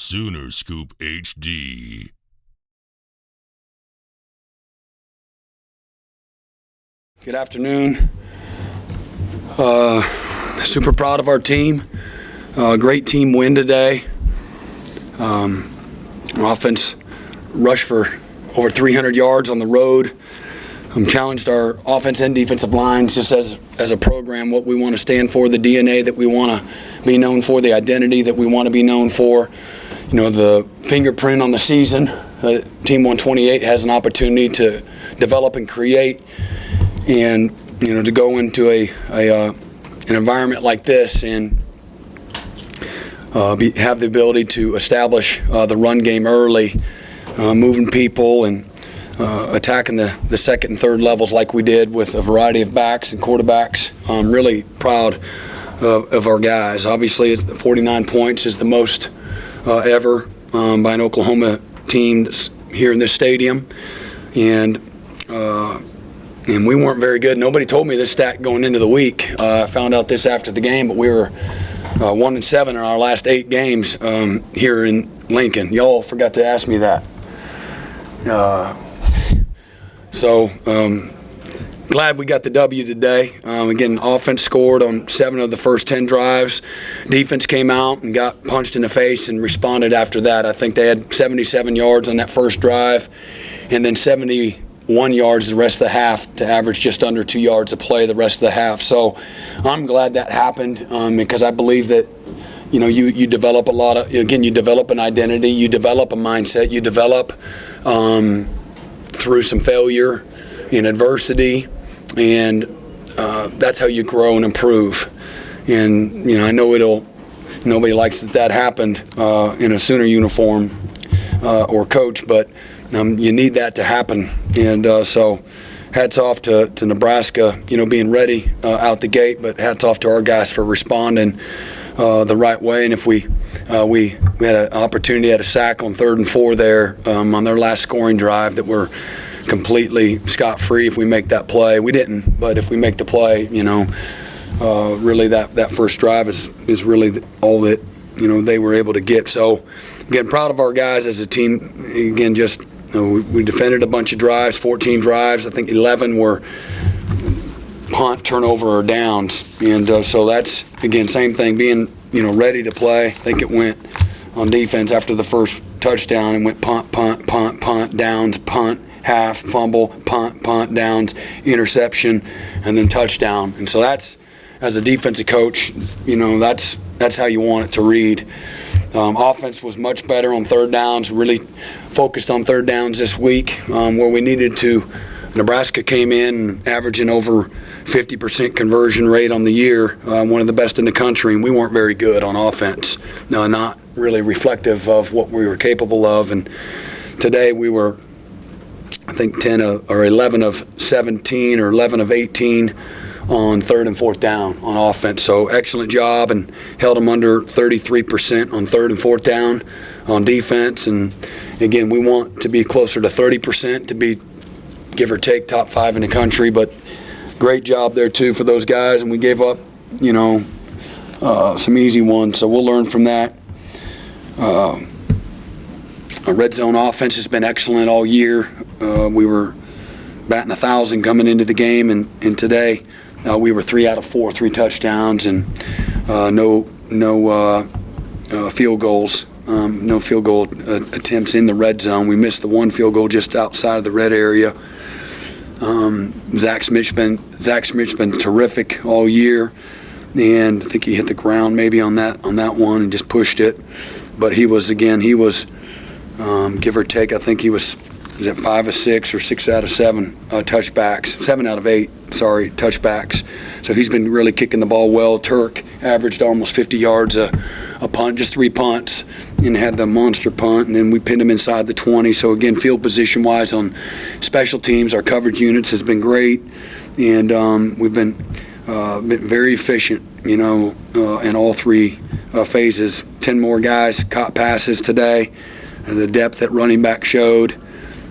Sooner Scoop HD. Good afternoon. Super proud of our team. Great team win today. Offense rushed for over 300 yards on the road. Challenged our offense and defensive lines just as a program, what we want to stand for, the DNA that we want to be known for, the identity that we want to be known for. You know, the fingerprint on the season. Team 128 has an opportunity to develop and create, and to go into an environment like this and have the ability to establish the run game early, moving people and attacking the second and third levels like we did with a variety of backs and quarterbacks. I'm really proud of our guys. Obviously, 49 points is the most ever by an Oklahoma team here in this stadium, and we weren't very good. Nobody told me this stat going into the week. I found out this after the game, but we were 1-7 in our last 8 games here in Lincoln. Y'all forgot to ask me that. So glad we got the W today. Again, offense scored on 7 of the first 10 drives. Defense came out and got punched in the face and responded after that. I think they had 77 yards on that first drive and then 71 yards the rest of the half to average just under 2 yards a play the rest of the half. So I'm glad that happened because I believe that you develop a lot of, again, you develop an identity, you develop a mindset, you develop through some failure in adversity, and that's how you grow and improve. And I know nobody likes that happened in a Sooner uniform or coach, but you need that to happen. And so hats off to Nebraska, being ready out the gate, but hats off to our guys for responding the right way. And if we had an opportunity at a sack on 3rd and 4 there on their last scoring drive that we're completely scot-free if we make that play. We didn't, but if we make the play, really that first drive is really all that they were able to get. So again, proud of our guys as a team. Again, just we defended a bunch of drives, 14 drives. I think 11 were punt, turnover, or downs, and so that's again same thing, being ready to play. I think it went on defense after the first touchdown and went punt, punt, punt, punt, downs, punt, half, fumble, punt, downs, interception, and then touchdown. And so that's, as a defensive coach, that's how you want it to read. Offense was much better on 3rd downs, really focused on 3rd downs this week where we needed to. Nebraska came in averaging over 50% conversion rate on the year, one of the best in the country, and we weren't very good on offense. Not really reflective of what we were capable of. And today we were, I think, 10 or 11 of 17 or 11 of 18 on 3rd and 4th down on offense. So excellent job, and held them under 33% on 3rd and 4th down on defense. And again, we want to be closer to 30% to be, give or take, top 5 in the country. But great job there too for those guys, and we gave up some easy ones, so we'll learn from that. Our red zone offense has been excellent all year. We were batting 1,000 coming into the game, and today we were 3 out of 4, 3 touchdowns, and no field goals, no field goal attempts in the red zone. We missed the 1 field goal just outside of the red area. Zach Smith's been terrific all year, and I think he hit the ground maybe on that one and just pushed it. But he was give or take, I think he was at 5 of 6 or 6 out of 7 touchbacks, 7 out of 8, touchbacks. So he's been really kicking the ball well. Turk averaged almost 50 yards a punt, just 3 punts, and had the monster punt, and then we pinned him inside the 20. So again, field position-wise on special teams, our coverage units has been great, and we've been very efficient, in all 3 phases. 10 more guys caught passes today, and the depth that running back showed.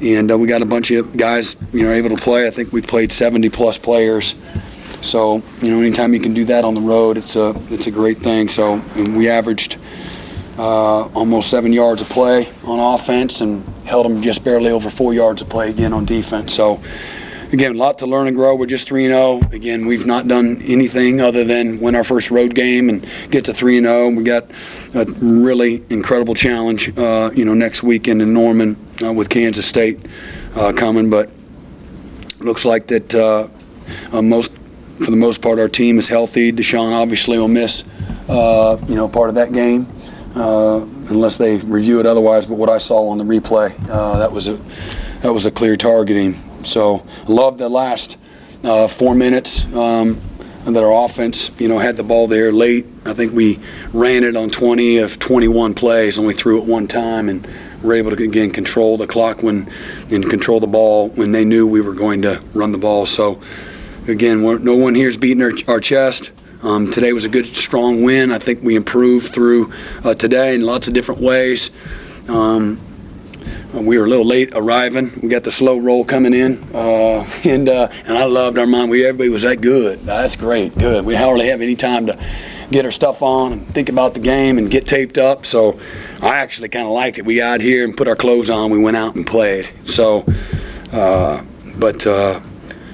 And we got a bunch of guys, able to play. I think we played 70-plus players. So, anytime you can do that on the road, it's a great thing. So we averaged almost 7 yards of play on offense and held them just barely over 4 yards of play again on defense. So, again, a lot to learn and grow. We're just 3-0. Again, we've not done anything other than win our first road game and get to 3-0. We got a really incredible challenge, next weekend in Norman with Kansas State coming. But looks like that for the most part our team is healthy. Deshaun obviously will miss, part of that game unless they review it otherwise. But what I saw on the replay, that was a clear targeting. So love the last 4 minutes that our offense, had the ball there late. I think we ran it on 20 of 21 plays, only threw it one time, and were able to, again, control the clock and control the ball when they knew we were going to run the ball. So, again, no one here is beating our chest. Today was a good, strong win. I think we improved through today in lots of different ways. We were a little late arriving. We got the slow roll coming in, and I loved our mind. Everybody was that good. That's great, good. We hardly have any time to get our stuff on and think about the game and get taped up. So I actually kind of liked it. We got here and put our clothes on. We went out and played. So,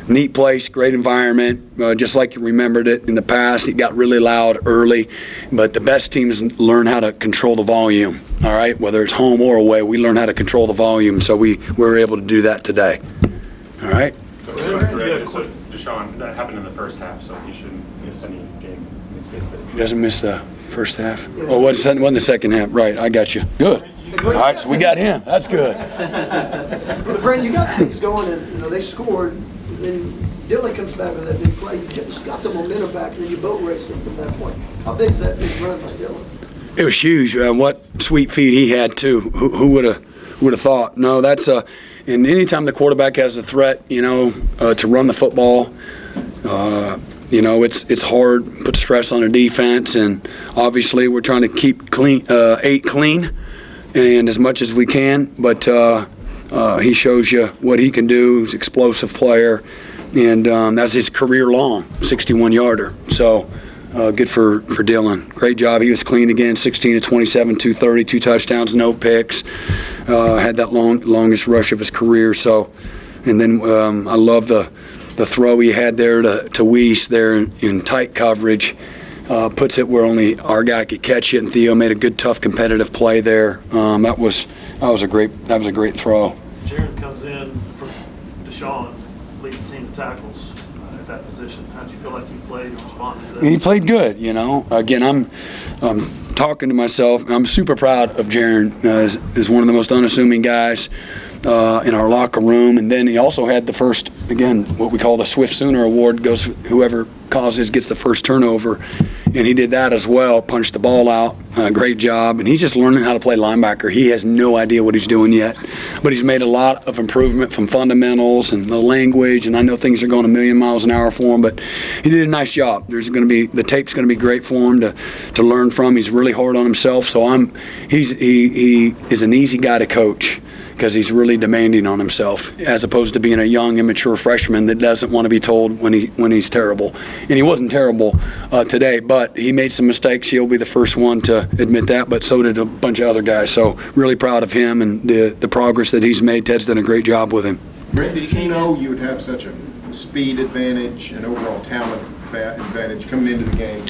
neat place, great environment, just like you remembered it in the past. It got really loud early, but the best teams learn how to control the volume, all right? Whether it's home or away, we learn how to control the volume, so we were able to do that today, all right? So Deshaun, that happened in the first half, so he shouldn't miss any game against K-State. He doesn't miss the first half? Oh, wasn't the second half, right, I got you. Good. All right, so we got him. That's good. Brent, you got things going, and they scored. Then Dylan comes back with that big play. You just got the momentum back, and then you boat raced them from that point. How big is that big run by Dylan? It was huge. What sweet feet he had too. Who would have thought? No, that's and anytime the quarterback has a threat, to run the football, it's hard. Put stress on the defense, and obviously we're trying to keep clean, 8 clean, and as much as we can. But he shows you what he can do. He's an explosive player, and that's his career long 61-yarder. So good for Dylan. Great job. He was clean again, 16 of 27, 230, 2 touchdowns, no picks. Had that longest rush of his career. So, and then I love the throw he had there to Weiss there in tight coverage. Puts it where only our guy could catch it, and Theo made a good, tough, competitive play there. That was a great throw. Jaron comes in for Deshaun, leads the team in tackles at that position. How did you feel like you played and responded to that? He played good, Again, I'm talking to myself. I'm super proud of Jaron. Is one of the most unassuming guys in our locker room. And then he also had the first, again, what we call the Swift Sooner Award. Goes whoever gets the first turnover. And he did that as well, punched the ball out. Great job. And he's just learning how to play linebacker. He has no idea what he's doing yet. But he's made a lot of improvement from fundamentals and the language. And I know things are going a million miles an hour for him, but he did a nice job. The tape's going to be great for him to learn from. He's really hard on himself. So he is an easy guy to coach, because he's really demanding on himself, as opposed to being a young, immature freshman that doesn't want to be told when he's terrible. And he wasn't terrible today, but he made some mistakes. He'll be the first one to admit that, but so did a bunch of other guys. So really proud of him and the progress that he's made. Ted's done a great job with him. Brent, did you know you would have such a speed advantage and overall talent advantage coming into the game?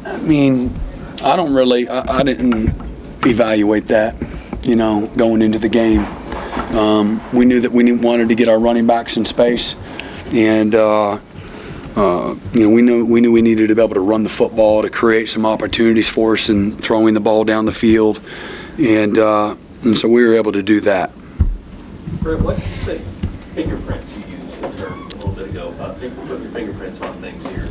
I mean, I didn't evaluate that. Going into the game. We knew that we wanted to get our running backs in space, and we knew we needed to be able to run the football to create some opportunities for us and throwing the ball down the field, and so we were able to do that. Brent, what did you say fingerprints you used the term a little bit ago? Put your fingerprints on things here.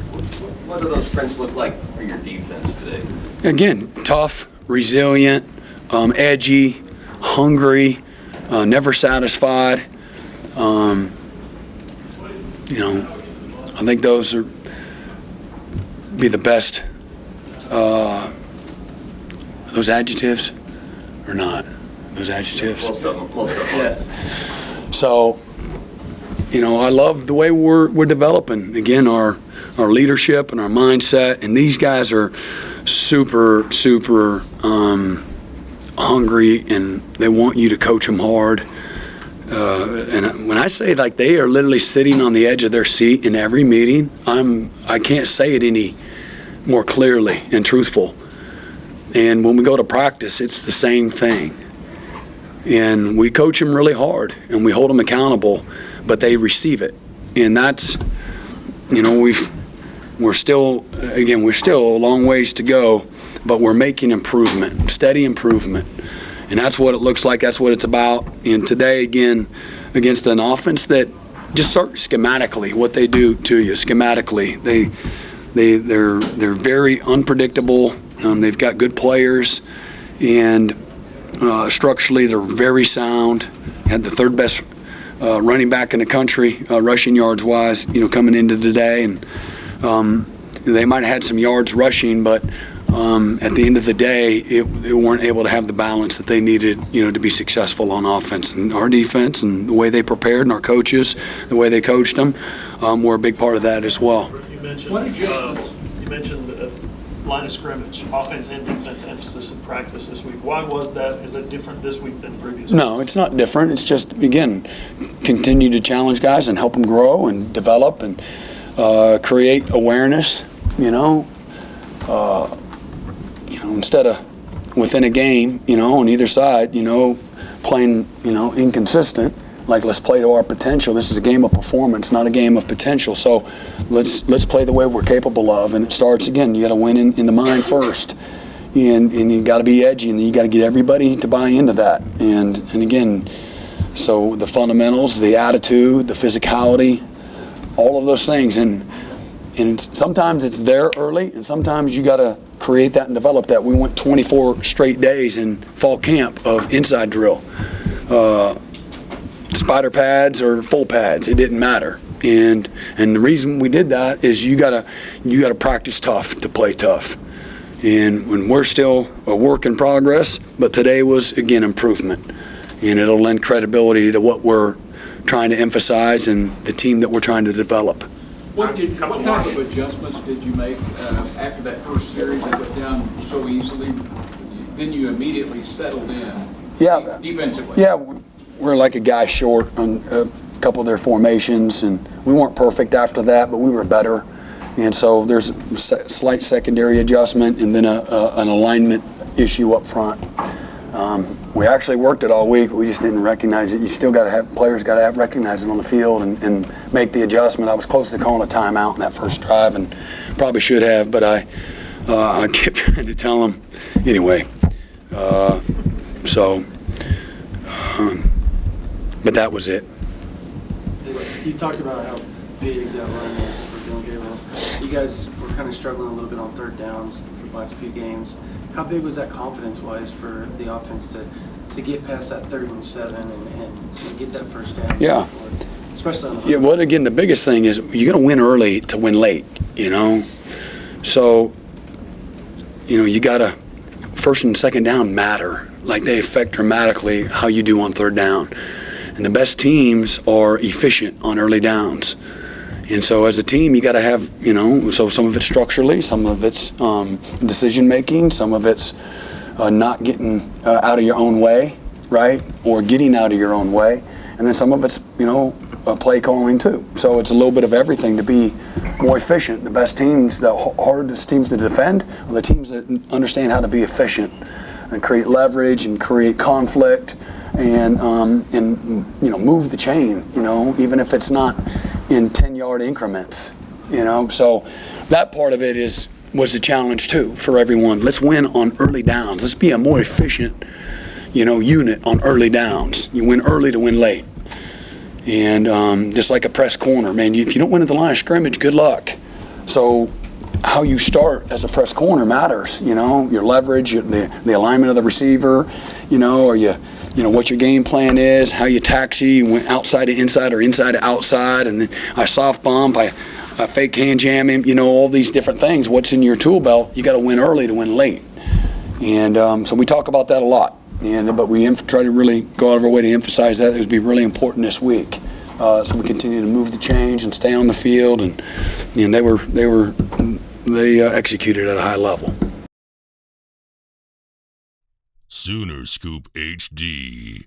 What do those prints look like for your defense today? Again, tough, resilient, edgy, hungry, never satisfied. I think those be the best. Those adjectives or not? Those adjectives. Most of them. Yes. So, I love the way we're developing. Again, our leadership and our mindset, and these guys are super hungry, and they want you to coach them hard. And when I say like they are literally sitting on the edge of their seat in every meeting, I can't say it any more clearly and truthful. And when we go to practice, it's the same thing. And we coach them really hard, and we hold them accountable, but they receive it. And that's, we're still a long ways to go, but we're making improvement, steady improvement. And that's what it looks like. That's what it's about. And today, again, against an offense that just start schematically what they do to you. Schematically, they're very unpredictable. They've got good players, and structurally they're very sound. Had the third best running back in the country, rushing yards wise, coming into today, and they might have had some yards rushing, but at the end of the day, they weren't able to have the balance that they needed, to be successful on offense. And our defense and the way they prepared, and our coaches, the way they coached them, were a big part of that as well. You mentioned line of scrimmage, offense and defense emphasis in practice this week. Why was that? Is that different this week than previous? No, it's not different. It's just, again, continue to challenge guys and help them grow and develop and create awareness, instead of within a game, on either side, playing, inconsistent. Like, let's play to our potential. This is a game of performance, not a game of potential. So let's play the way we're capable of. And it starts, again, you got to win in the mind first. And you got to be edgy, and you got to get everybody to buy into that. And again, so the fundamentals, the attitude, the physicality, all of those things. And sometimes it's there early, and sometimes you got to create that and develop that. We went 24 straight days in fall camp of inside drill. Spider pads or full pads, it didn't matter. And the reason we did that is you gotta practice tough to play tough. And when we're still a work in progress, but today was, again, improvement. And it'll lend credibility to what we're trying to emphasize and the team that we're trying to develop. What kind of adjustments did you make after that first series that went down so easily? Then you immediately settled in defensively. Yeah, we're like a guy short on a couple of their formations, and we weren't perfect after that, but we were better. And so there's a slight secondary adjustment and then an alignment issue up front. We actually worked it all week. We just didn't recognize it. You still got to have players recognize it on the field and make the adjustment. I was close to calling a timeout in that first drive, and probably should have, but I kept trying to tell them anyway. But that was it. You talked about how big that run is for Dylan Gabriel. You guys were kind of struggling a little bit on third downs for the last few games. How big was that confidence-wise for the offense to get past that 3rd and 7 and get that first down? Yeah. Especially on the Yeah, well, again, the biggest thing is you're going to win early to win late, So, you got to, 1st and 2nd down matter. Like, they affect dramatically how you do on 3rd down. And the best teams are efficient on early downs. And so as a team, you got to have, so some of it's structurally, some of it's decision-making, some of it's not getting out of your own way, right? Or getting out of your own way. And then some of it's, play calling too. So it's a little bit of everything to be more efficient. The best teams, the hardest teams to defend are the teams that understand how to be efficient and create leverage and create conflict and move the chain, even if it's not in 10-yard increments, So that part of it was the challenge too for everyone. Let's win on early downs. Let's be a more efficient, unit on early downs. You win early to win late. And just like a press corner, man, if you don't win at the line of scrimmage, good luck. So how you start as a press corner matters, your leverage, the alignment of the receiver, or what your game plan is, how you taxi, you went outside to inside or inside to outside, and then I soft bump, I fake hand jam him, all these different things. What's in your tool belt? You got to win early to win late. And so we talk about that a lot. But we try to really go out of our way to emphasize that. It would be really important this week. So we continue to move the change and stay on the field, and they executed at a high level. Sooner Scoop HD.